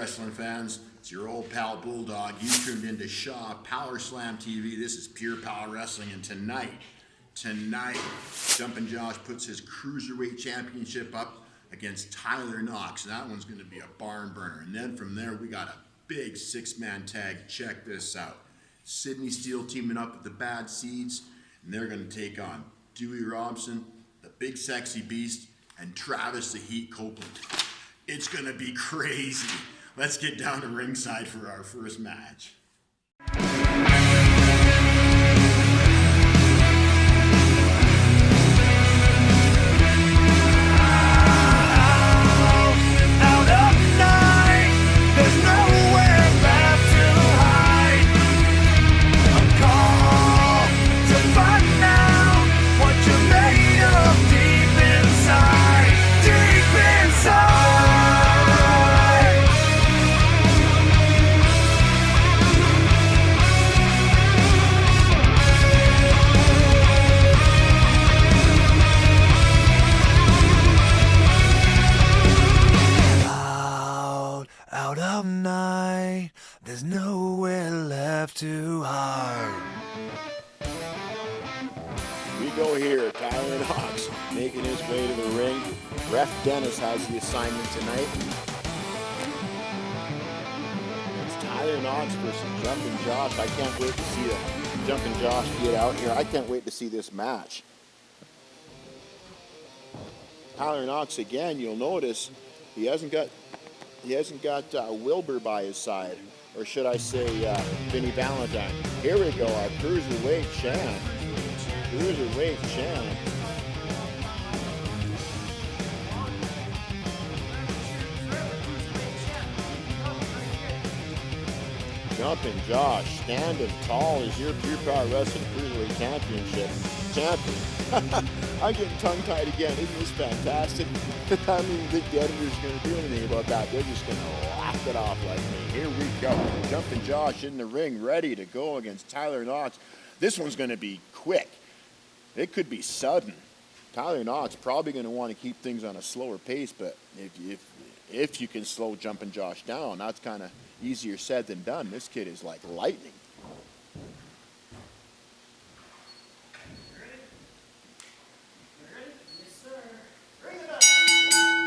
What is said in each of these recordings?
wrestling fans. It's your old pal Bulldog. You tuned into Shaw PowerSlamTV. This is Pure Power Wrestling, and tonight, Jumpin Josh puts his Cruiserweight Championship up against Tyler Knox. And that one's going to be a barn burner. And then from there, we got a big six-man tag. Check this out. Sydney Steele teaming up with the Bad Seeds, and they're going to take on Dewey Robson, the Big Sexy Beast, and Travis the Heat Copeland. It's going to be crazy. Let's get down to ringside for our first match. Out of night, there's nowhere left to hide. We go here, Tyler Knox making his way to the ring. Ref Dennis has the assignment tonight. It's Tyler Knox versus Jumpin Josh. I can't wait to see Jumpin Josh get out here. I can't wait to see this match. Tyler Knox again, you'll notice he hasn't got Wilbur by his side, or should I say Vinny Valentine. Here we go, our Cruiserweight champ. Cruiserweight champ. Jumpin Josh, standing tall as your Pure Power Wrestling Cruiserweight Championship champion. I'm getting tongue-tied again. Isn't this fantastic? I don't even think the editor's going to do anything about that. They're just going to laugh it off like me. Here we go. Jumpin Josh in the ring, ready to go against Tyler Knox. This one's going to be quick. It could be sudden. Tyler Knox probably going to want to keep things on a slower pace, but if you can slow Jumpin Josh down, that's kind of easier said than done. This kid is like lightning.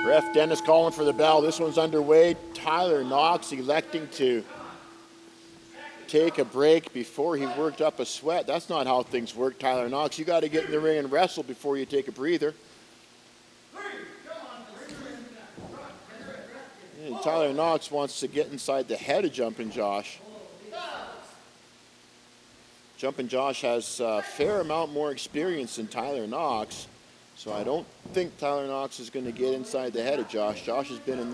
Ref Dennis calling for the bell. This one's underway. Tyler Knox electing to take a break before he worked up a sweat. That's not how things work, Tyler Knox. You got to get in the ring and wrestle before you take a breather. And Tyler Knox wants to get inside the head of Jumpin Josh. Jumpin Josh has a fair amount more experience than Tyler Knox. So I don't think Tyler Knox is going to get inside the head of Josh. Josh has been in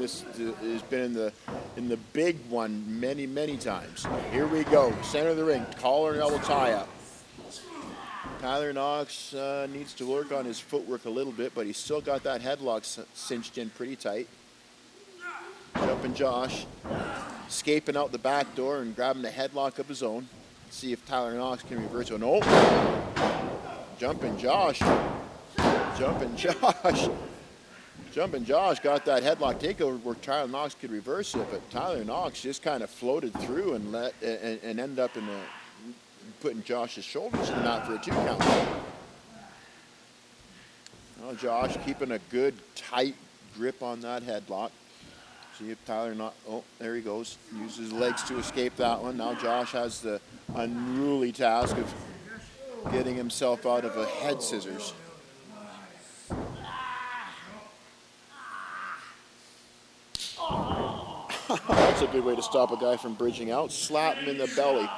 in the big one many times. Here we go, center of the ring, collar and elbow tie up. Tyler Knox needs to work on his footwork a little bit, but he's still got that headlock cinched in pretty tight. Jumpin Josh escaping out the back door and grabbing a headlock of his own. See if Tyler Knox can reverse it. No, Jumpin Josh. Jumpin Josh got that headlock takeover where Tyler Knox could reverse it, but Tyler Knox just kind of floated through and ended up putting Josh's shoulders in the mat for a 2 count. Now Josh keeping a good tight grip on that headlock. See if Tyler Knox, oh, there he goes. Uses his legs to escape that one. Now Josh has the unruly task of getting himself out of a head scissors. That's a good way to stop a guy from bridging out. Slap him in the belly.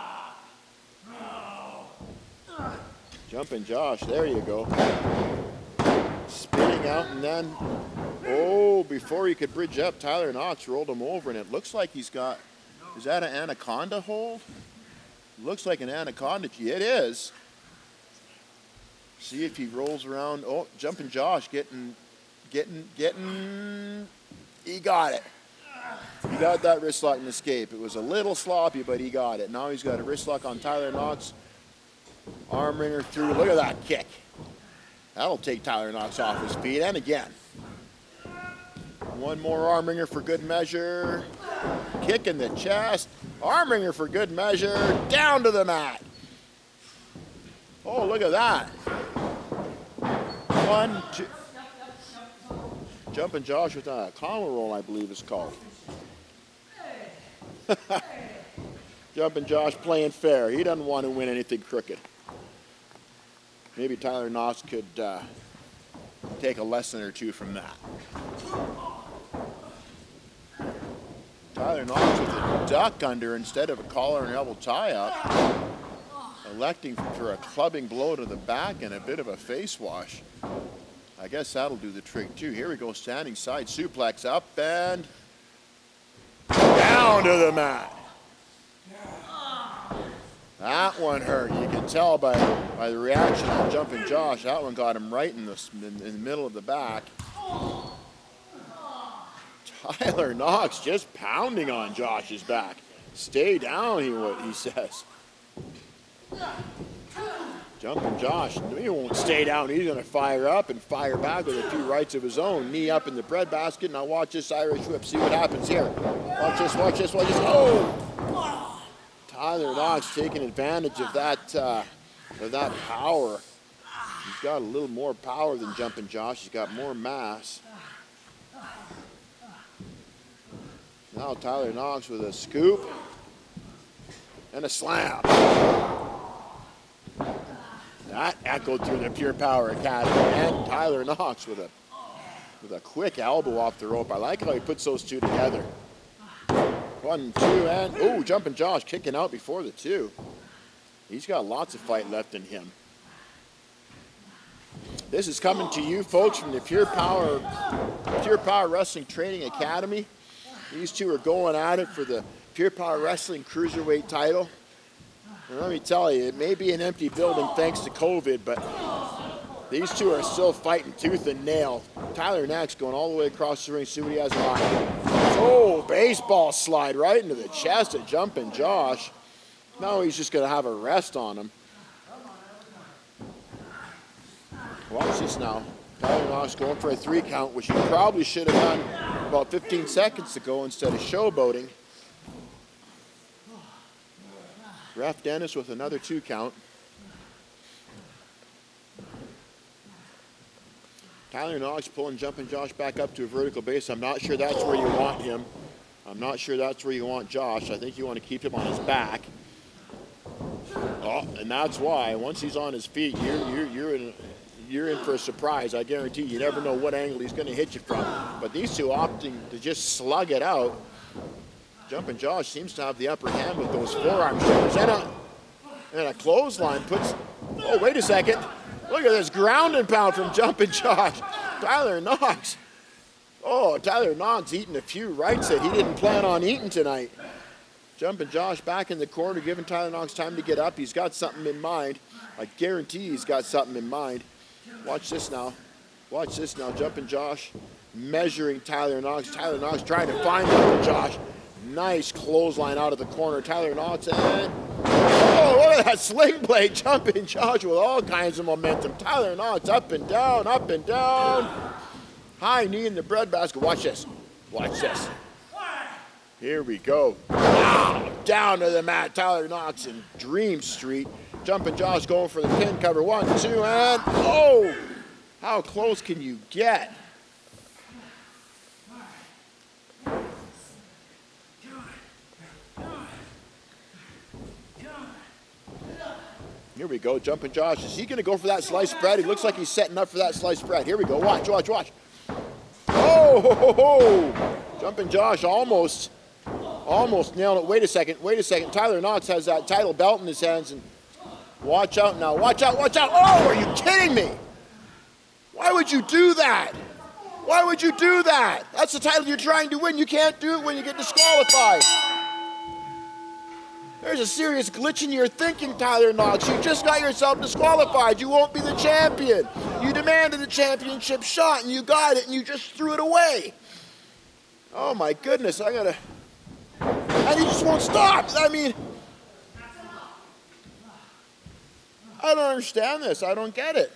Jumpin Josh, there you go. Spinning out, and then, oh, before he could bridge up, Tyler Knox rolled him over, and it looks like he's got, is that an anaconda hold? Looks like an anaconda. It is. See if he rolls around. Oh, Jumpin Josh getting, he got it. He got that wrist lock and escape. It was a little sloppy, but he got it. Now he's got a wrist lock on Tyler Knox. Arm wringer through. Look at that kick. That'll take Tyler Knox off his feet. And again. One more arm wringer for good measure. Kick in the chest. Arm wringer for good measure. Down to the mat. Oh, look at that. 1, 2. Jumpin Josh with a collar roll, I believe it's called. Jumpin Josh playing fair. He doesn't want to win anything crooked. Maybe Tyler Knox could take a lesson or two from that. Tyler Knox with a duck under instead of a collar and elbow tie-up. Electing for a clubbing blow to the back and a bit of a face wash. I guess that'll do the trick too. Here we go, standing side suplex up and down to the mat. That one hurt. You can tell by the reaction of Jumpin Josh. That one got him right in the middle of the back. Tyler Knox just pounding on Josh's back. Stay down, he says. Jumpin Josh, he won't stay down. He's going to fire up and fire back with a few rights of his own. Knee up in the breadbasket. Now watch this Irish whip. See what happens here. Watch this, watch this, watch this. Oh! Tyler Knox taking advantage of that power. He's got a little more power than Jumpin Josh. He's got more mass. Now Tyler Knox with a scoop and a slam. That echoed through the Pure Power Academy. And Tyler Knox with a quick elbow off the rope. I like how he puts those two together. 1, 2, and oh, Jumpin Josh kicking out before the 2. He's got lots of fight left in him. This is coming to you, folks, from the Pure Power Wrestling Training Academy. These two are going at it for the Pure Power Wrestling Cruiserweight title. And let me tell you, it may be an empty building thanks to COVID, but these two are still fighting tooth and nail. Tyler Knox going all the way across the ring, see what he has in mind. Oh, baseball slide right into the chest of Jumpin Josh. Now he's just going to have a rest on him. Watch this now. Tyler Knox going for a 3 count, which he probably should have done about 15 seconds ago instead of showboating. Ref Dennis with another 2 count. Tyler Knox pulling Jumpin Josh back up to a vertical base. I'm not sure that's where you want him. I'm not sure that's where you want Josh. I think you want to keep him on his back. Oh, and that's why once he's on his feet, you're in for a surprise. I guarantee you never know what angle he's going to hit you from. But these two opting to just slug it out. Jumpin Josh seems to have the upper hand with those forearm shoulders. And a clothesline puts... Oh, wait a second. Look at this ground and pound from Jumpin Josh. Tyler Knox. Oh, Tyler Knox eating a few rights that he didn't plan on eating tonight. Jumpin Josh back in the corner, giving Tyler Knox time to get up. He's got something in mind. I guarantee he's got something in mind. Watch this now. Watch this now. Jumpin Josh measuring Tyler Knox. Tyler Knox trying to find Jumpin Josh. Nice clothesline out of the corner. Tyler Knox and... Oh, look at that sling blade. Jumpin Josh with all kinds of momentum. Tyler Knox up and down, up and down. High knee in the breadbasket. Watch this. Watch this. Here we go. Wow. Down to the mat. Tyler Knox in Dream Street. Jumpin Josh going for the pin cover. 1, 2, and... Oh! How close can you get? Here we go, Jumpin Josh. Is he going to go for that slice spread? He looks like he's setting up for that slice spread. Here we go. Watch, watch, watch. Oh, ho, ho, ho. Jumpin Josh almost nailed it. Wait a second, wait a second. Tyler Knox has that title belt in his hands. And watch out now. Watch out, watch out. Oh, are you kidding me? Why would you do that? Why would you do that? That's the title you're trying to win. You can't do it when you get disqualified. There's a serious glitch in your thinking, Tyler Knox. You just got yourself disqualified. You won't be the champion. You demanded a championship shot, and you got it, and you just threw it away. Oh, my goodness. And he just won't stop. I mean, I don't understand this. I don't get it.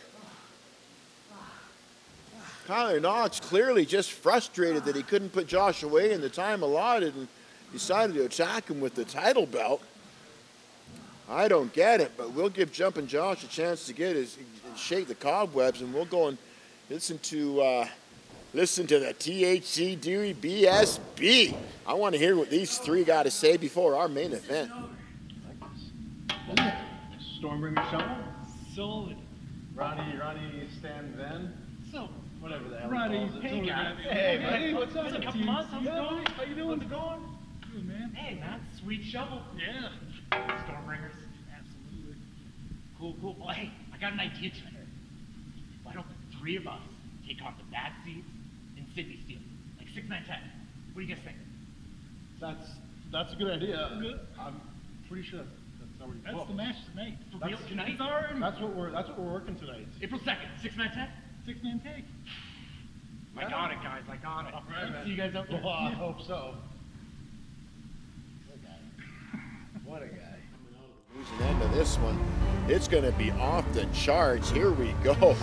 Tyler Knox clearly just frustrated that he couldn't put Josh away in the time allotted and decided to attack him with the title belt. I don't get it, but we'll give Jumpin Josh a chance to get his shake the cobwebs, and we'll go and listen to the THC Dewey BSB. I want to hear what these three got to say before our main event. Stormbringer shovel. Solid. Ronnie stand then. So, Whatever the hell Ronnie, he calls it. hey guys. Hey, buddy, what's It's up? been a couple months. How's it going? How you doing? How's it going? Good, man. Hey, man. Sweet shovel. Yeah. Stormbringers. Absolutely. Cool. Well, hey, I got an idea tonight. Why don't the three of us take on the Bad Seeds and Sydney Steele? Like 6-9-10. What do you guys think? That's a good idea. I'm pretty sure that's already booked. That's the match tonight. For real tonight? It's already That's what we're working tonight. April 2nd, 6-9-10? 6-man take. I got it, guys. I got it. All right, man. See you guys out there. Well, I hope so. What a guy. Losing end of this one. It's going to be off the charts. Here we go.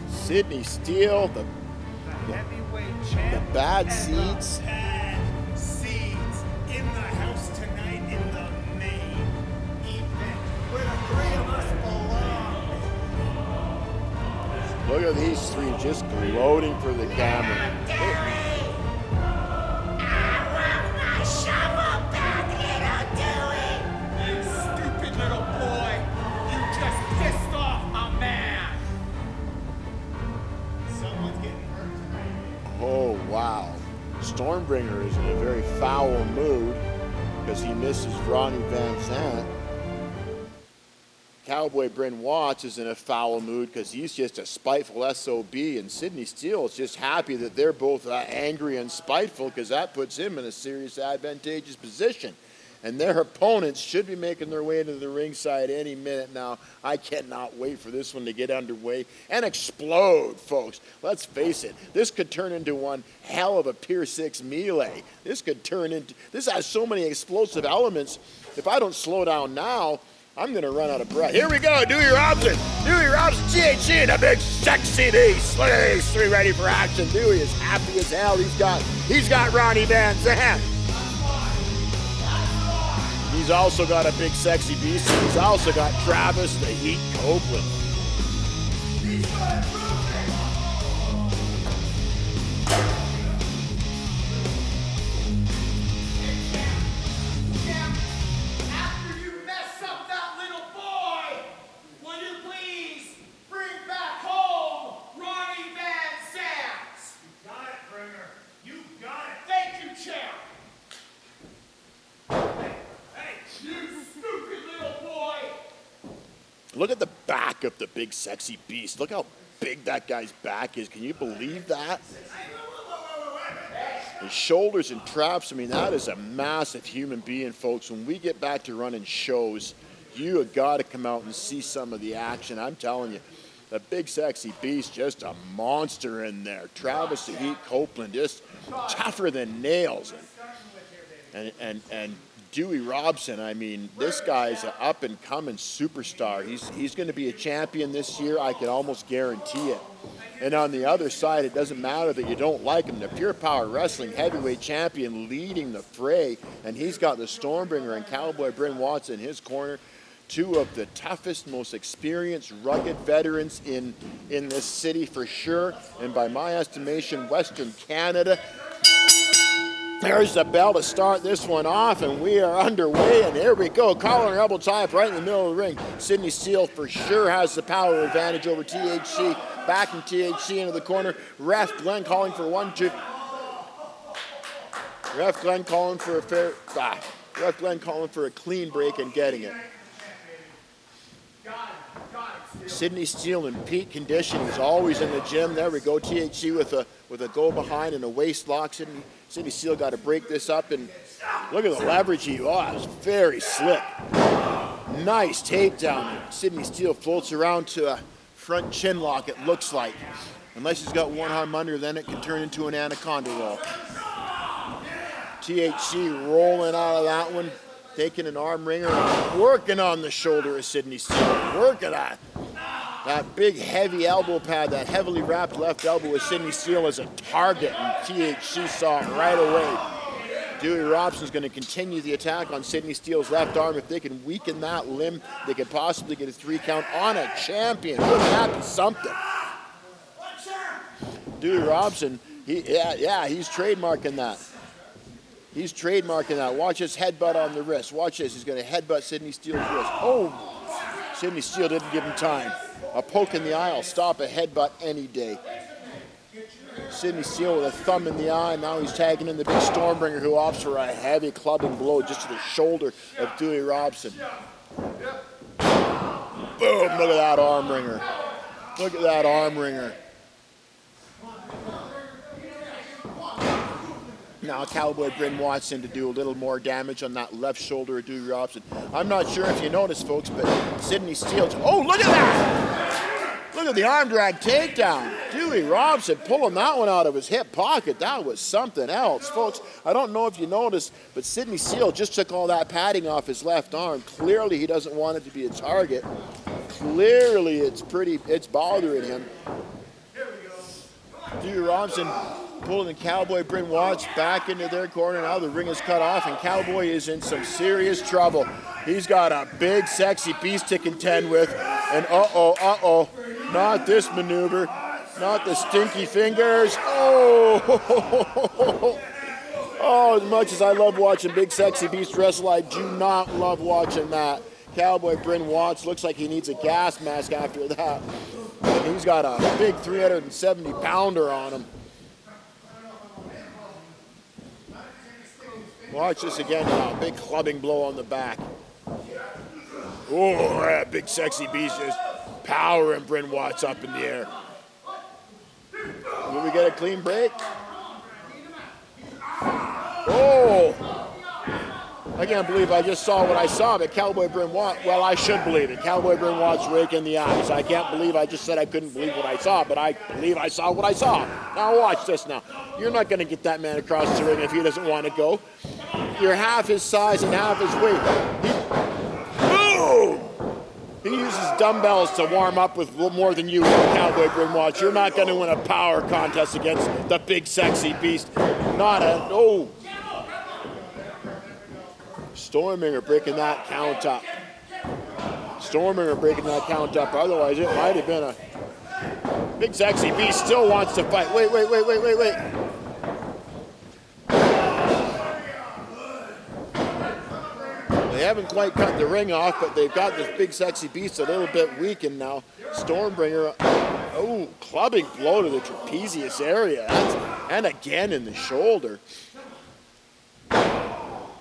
Sydney Steele, the Bad Seeds. Bad Seeds in the house tonight in the main event where the three of us belong. Look at these three just gloating for the camera. You stupid little boy. You just pissed off my man. Someone's getting hurt tonight. Oh, wow. Stormbringer is in a very foul mood because he misses Ronnie Van Zant. Cowboy Bryn Watts is in a foul mood because he's just a spiteful SOB, and Sydney Steele is just happy that they're both angry and spiteful because that puts him in a serious advantageous position. And their opponents should be making their way into the ringside any minute now. I cannot wait for this one to get underway and explode, folks. Let's face it, this could turn into one hell of a Pier 6 melee. This has so many explosive elements. If I don't slow down now, I'm going to run out of breath. Here we go, Dewey Robson, THC, and a big sexy beast. Look at these three ready for action. Dewey is happy as hell. He's got Ronnie Van Zant. He's also got a big sexy beast. He's also got Travis the Heat Copeland. After you mess up that little boy, will you please bring back home Ronnie Van Zant? You got it, Bringer. You got it. Thank you, champ. Hey, you stupid little boy. Look at the back of the big sexy beast. Look how big that guy's back is. Can you believe that? His shoulders and traps, I mean, that is a massive human being, folks. When we get back to running shows, you have got to come out and see some of the action. I'm telling you, the big sexy beast, just a monster in there. Travis the Heat Copeland, just tougher than nails. And Dewey Robson, I mean, this guy's an up-and-coming superstar. He's going to be a champion this year, I can almost guarantee it. And on the other side, it doesn't matter that you don't like him. The Pure Power Wrestling heavyweight champion leading the fray, and he's got the Stormbringer and Cowboy Bryn Watts in his corner. Two of the toughest, most experienced, rugged veterans in this city for sure, and by my estimation, Western Canada. There's the bell to start this one off, and we are underway, and here we go. Collar and elbow tie up right in the middle of the ring. Sydney Steele for sure has the power advantage over THC. Backing THC into the corner. Ref Glenn calling for 1-2. Ref Glenn calling for a clean break and getting it. Sydney Steele in peak condition. He's always in the gym. There we go. THC with a go behind and a waist lock. Sydney Steele got to break this up, and look at the leverage that was very slick. Nice takedown. Sydney Steele floats around to a front chin lock, it looks like. Unless he's got one arm under, then it can turn into an anaconda roll. THC rolling out of that one, taking an arm wringer, working on the shoulder of Sydney Steele. Working on. That big heavy elbow pad, that heavily wrapped left elbow with Sydney Steele as a target, and THC saw it right away. Dewey Robson's going to continue the attack on Sydney Steele's left arm. If they can weaken that limb, they could possibly get a 3 count on a champion. Wouldn't that be something? Dewey Robson, he's trademarking that. He's trademarking that. Watch his headbutt on the wrist. Watch this. He's going to headbutt Sydney Steele's wrist. Oh! Sydney Steele didn't give him time. A poke in the eye will stop a headbutt any day. Sydney Steele with a thumb in the eye. Now he's tagging in the big Stormbringer, who opts for a heavy clubbing blow just to the shoulder of Dewey Robson. Boom! Look at that arm wringer. Look at that arm wringer. Now Cowboy Bryn Watson to do a little more damage on that left shoulder of Dewey Robson. I'm not sure if you noticed, folks, but Sydney Steele. Oh, look at that! Look at the arm drag takedown. Dewey Robson pulling that one out of his hip pocket. That was something else, folks. I don't know if you noticed, but Sydney Steele just took all that padding off his left arm. Clearly, he doesn't want it to be a target. Clearly, it's bothering him. Dewey Robson pulling the Cowboy Bryn Watts back into their corner. Now the ring is cut off, and Cowboy is in some serious trouble. He's got a big, sexy beast to contend with. And not this maneuver. Not the stinky fingers. Oh, as much as I love watching big, sexy beast wrestle, I do not love watching that. Cowboy Bryn Watts looks like he needs a gas mask after that. And he's got a big 370-pounder on him. Watch this again now. Big clubbing blow on the back. Oh, that big sexy beast is powering Bryn Watts up in the air. Will we get a clean break? Oh! I can't believe I just saw what I saw, but Cowboy Bryn Watts, well, I should believe it. Cowboy Bryn Watts rake in the eyes. I can't believe I just said I couldn't believe what I saw, but I believe I saw what I saw. Now watch this now. You're not going to get that man across the ring if he doesn't want to go. You're half his size and half his weight. Boom! He uses dumbbells to warm up with more than you, Cowboy Bryn Watts. You're not going to win a power contest against the big sexy beast. Stormbringer breaking that count up. Stormbringer breaking that count up. Otherwise, it might have been a big sexy beast. Still wants to fight. Wait. They haven't quite cut the ring off, but they've got this big sexy beast a little bit weakened now. Stormbringer, clubbing blow to the trapezius area. And again in the shoulder.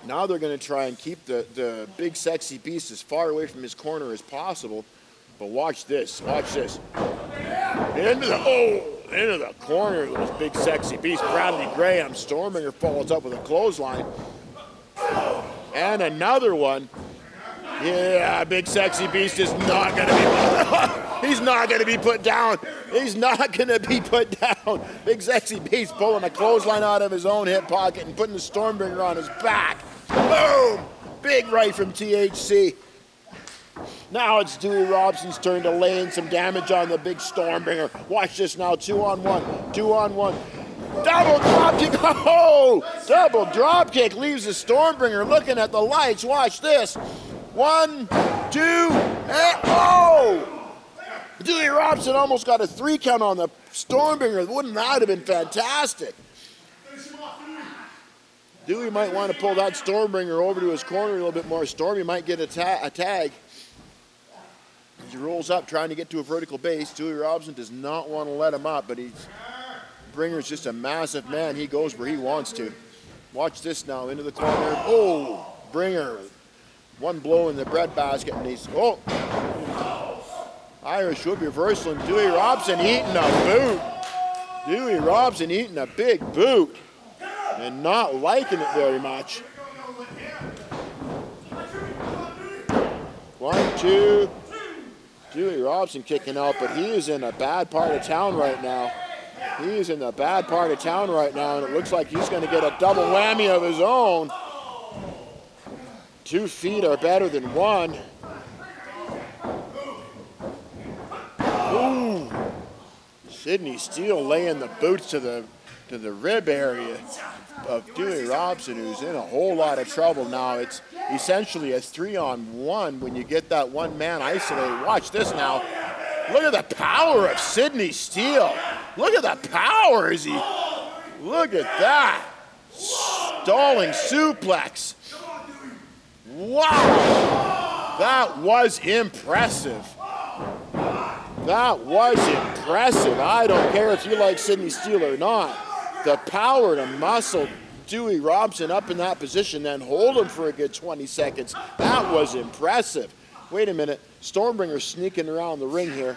Now they're going to try and keep the big sexy beast as far away from his corner as possible. But watch this. Into the corner of this big sexy beast. Bradley Graham. Stormbringer follows up with a clothesline. And another one. Yeah, big sexy beast is not going to be he's not going to be put down. He's not going to be put down. Big sexy beast pulling a clothesline out of his own hip pocket and putting the Stormbringer on his back. Boom! Big right from THC. Now it's Dewey Robson's turn to lay in some damage on the big Stormbringer. Watch this now. 2-on-1. 2-on-1. Double drop kick. Oh! Double drop kick leaves the Stormbringer looking at the lights. Watch this. 1, 2, and oh! Dewey Robson almost got a 3 count on the Stormbringer. Wouldn't that have been fantastic? Dewey might want to pull that Stormbringer over to his corner a little bit more. Stormy might get a tag. As he rolls up trying to get to a vertical base, Dewey Robson does not want to let him up, but Bringer's just a massive man. He goes where he wants to. Watch this now, into the corner. Oh, Bringer. One blow in the breadbasket, and he's, Irish whip reversal, and Dewey Robson eating a boot. Dewey Robson eating a big boot. And not liking it very much. 1, 2. Dewey Robson kicking out, but he is in a bad part of town right now. And it looks like he's going to get a double whammy of his own. 2 feet are better than 1. Ooh. Sydney Steele laying the boots to the rib area of Dewey Robson, who's in a whole lot of trouble now. It's essentially a 3-on-1 when you get that one man isolated. Watch this now. Look at the power of Sydney Steele. Look at the power as he, look at that. Stalling suplex. Wow. That was impressive. That was impressive. I don't care if you like Sydney Steele or not. The power to muscle Dewey Robson up in that position, then hold him for a good 20 seconds. That was impressive. Wait a minute. Stormbringer sneaking around the ring here.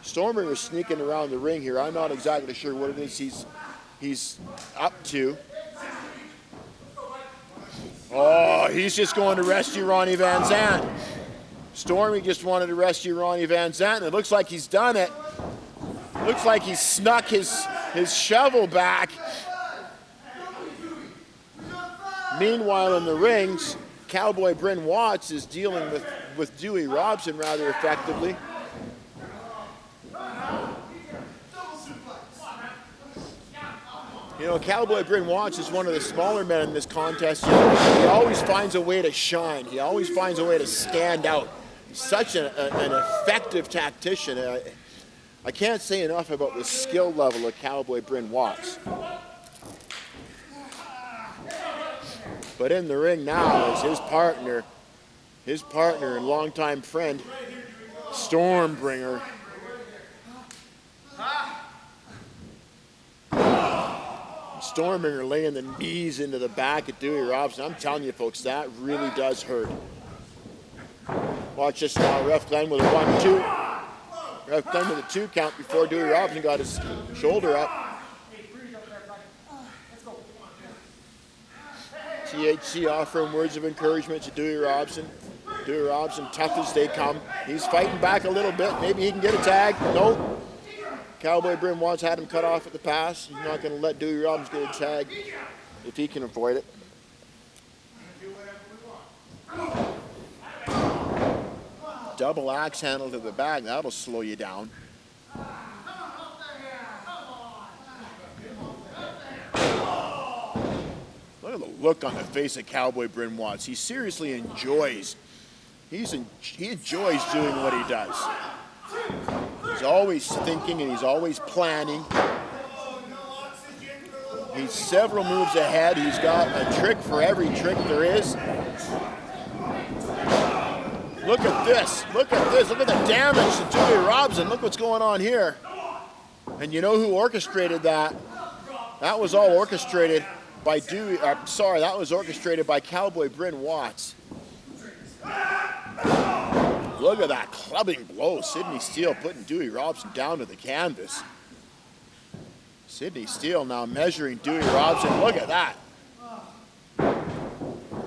Stormbringer sneaking around the ring here. I'm not exactly sure what it is he's up to. Oh, he's just going to rescue Ronnie Van Zant. Stormy just wanted to rescue Ronnie Van Zant, and it looks like he's done it. Looks like he snuck his shovel back. Meanwhile, in the rings, Cowboy Bryn Watts is dealing with Dewey Robson rather effectively. You know, Cowboy Bryn Watts is one of the smaller men in this contest. He always finds a way to shine. He always finds a way to stand out. He's such an effective tactician. I can't say enough about the skill level of Cowboy Bryn Watts. But in the ring now is his partner and longtime friend, Stormbringer. Stormbringer laying the knees into the back of Dewey Robson. I'm telling you, folks, that really does hurt. Watch this now. Ref Glenn with a 1-2. Ref Glenn with a 2 count before Dewey Robson got his shoulder up. THC offering words of encouragement to Dewey Robson. Dewey Robson, tough as they come. He's fighting back a little bit. Maybe he can get a tag. Nope. Cowboy Bryn Watts had him cut off at the pass. He's not going to let Dewey Robson get a tag if he can avoid it. Double axe handle to the back. That'll slow you down. Look at the look on the face of Cowboy Bryn Watts. He seriously enjoys. He enjoys doing what he does. He's always thinking and he's always planning. He's several moves ahead. He's got a trick for every trick there is. Look at this. Look at this. Look at the damage to Dewey Robson. Look what's going on here. And you know who orchestrated that? That was all orchestrated by that was orchestrated by Cowboy Bryn Watts. Look at that clubbing blow. Sydney Steele putting Dewey Robson down to the canvas. Sydney Steele now measuring Dewey Robson. Look at that.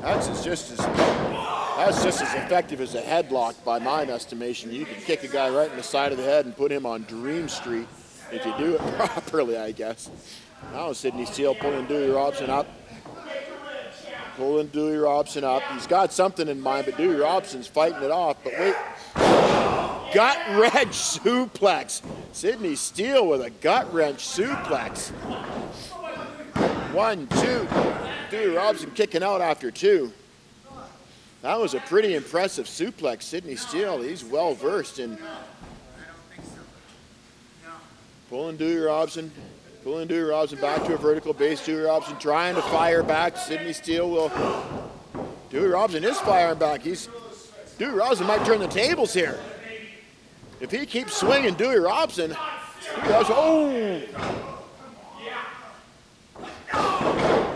That's just as effective as a headlock by my estimation. You can kick a guy right in the side of the head and put him on Dream Street if you do it properly, I guess. Now Sydney Steele pulling Dewey Robson up. Pulling Dewey Robson up. He's got something in mind, but Dewey Robson's fighting it off. But wait. Gut wrench suplex. Sydney Steele with a gut wrench suplex. 1, 2. Dewey Robson kicking out after 2. That was a pretty impressive suplex. Sydney Steele, he's well versed in pulling Dewey Robson back to a vertical base. Dewey Robson trying to fire back. Sydney Steele will. Dewey Robson is firing back. Dewey Robson might turn the tables here. If he keeps swinging Dewey Robson,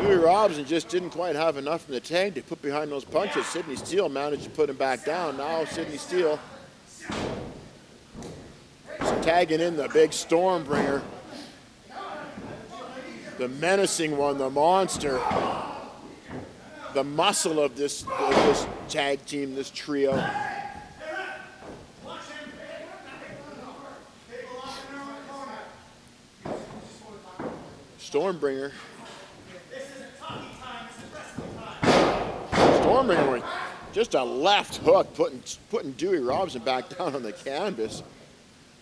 Dewey Robson just didn't quite have enough in the tank to put behind those punches. Sydney Steele managed to put him back down. Now Sydney Steele is tagging in the big Stormbringer. The menacing one, the monster, the muscle of this tag team, this trio. Stormbringer. Stormbringer with just a left hook, putting Dewey Robson back down on the canvas.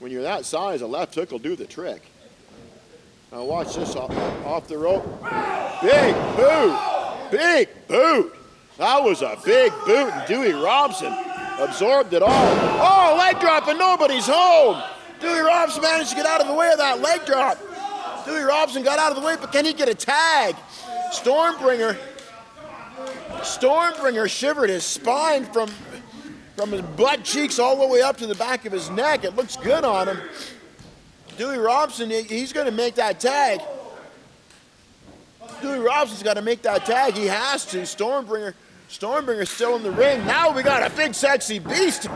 When you're that size, a left hook will do the trick. Now watch this off the rope. Big boot. Big boot. That was a big boot, and Dewey Robson absorbed it all. Oh, leg drop, and nobody's home. Dewey Robson managed to get out of the way of that leg drop. Dewey Robson got out of the way, but can he get a tag? Stormbringer shivered his spine from his butt cheeks all the way up to the back of his neck. It looks good on him. Dewey Robson, he's going to make that tag. Dewey Robson's got to make that tag. He has to. Stormbringer's still in the ring. Now we got a big sexy beast.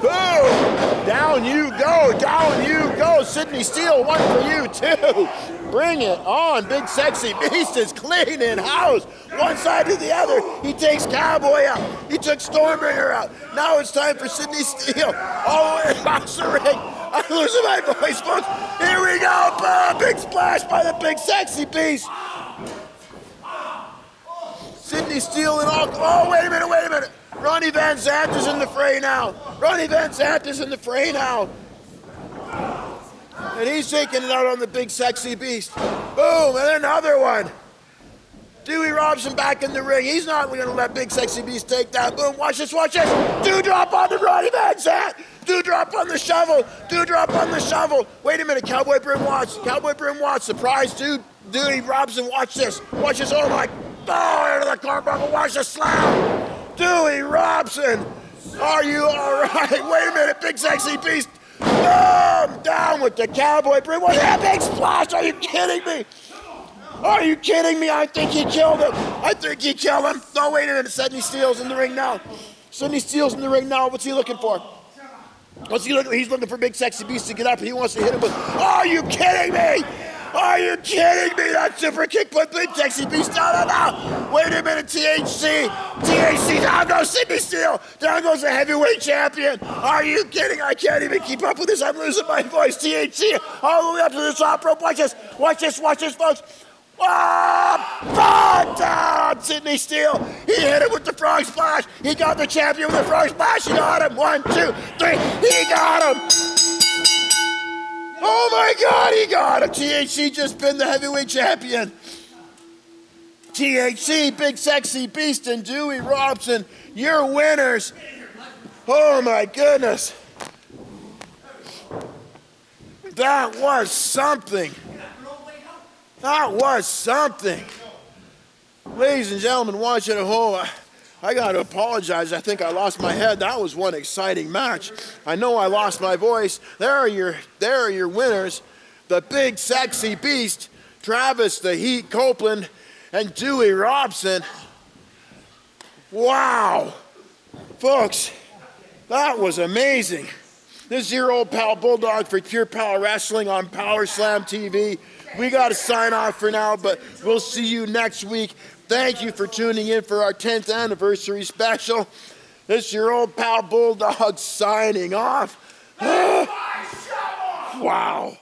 Boom! Down you go, down you go. Sydney Steele, one for you too. Bring it on. Big sexy beast is cleaning house. One side to the other. He takes Cowboy out. He took Stormbringer out. Now it's time for Sydney Steele. All the way across the ring. I'm losing my voice, folks. Here we go. Boom! Big splash by the big sexy beast. Sydney Steele and all. Oh, wait a minute. Ronnie Van Zant is in the fray now. And he's taking it out on the big sexy beast. Boom, and another one. Dewey Robson back in the ring. He's not going to let big sexy beast take that. Boom, watch this. Dewdrop on the Ronnie Van Zant. Dewdrop on the shovel. Wait a minute, Cowboy Bryn watch. Surprise, dude. Dewey Robson, watch this. Oh my. Oh, into the carbuncle. Watch the slam. Dewey Robson, are you all right? Wait a minute, big sexy beast. Boom, down with the Cowboy Bryn. What's that big splash? Are you kidding me? I think he killed him. No, wait a minute. Sydney Steele's in the ring now. What's he looking for? He's looking for big sexy beast to get up. He wants to hit him with. Are you kidding me? That super kick put big sexy beast down. Wait a minute, THC, down goes Sydney Steele. Down goes the heavyweight champion. Are you kidding? I can't even keep up with this. I'm losing my voice. THC all the way up to the top rope. Watch this, folks. Oh, down, Sydney Steele. He hit him with the frog splash. He got the champion with the frog splash. He got him. 1, 2, 3. He got him. Oh my God, he got him. THC just been the heavyweight champion. THC, big sexy beast, and Dewey Robson, you're winners. Oh my goodness. That was something. Ladies and gentlemen watching at home, I got to apologize. I think I lost my head. That was one exciting match. I know I lost my voice. There are your winners. The big sexy beast, Travis the Heat Copeland, and Dewey Robson. Wow. Folks, that was amazing. This is your old pal Bulldog for Pure Power Wrestling on PowerSlamTV. We got to sign off for now, but we'll see you next week. Thank you for tuning in for our 10th anniversary special. This is your old pal Bulldog signing off. Wow.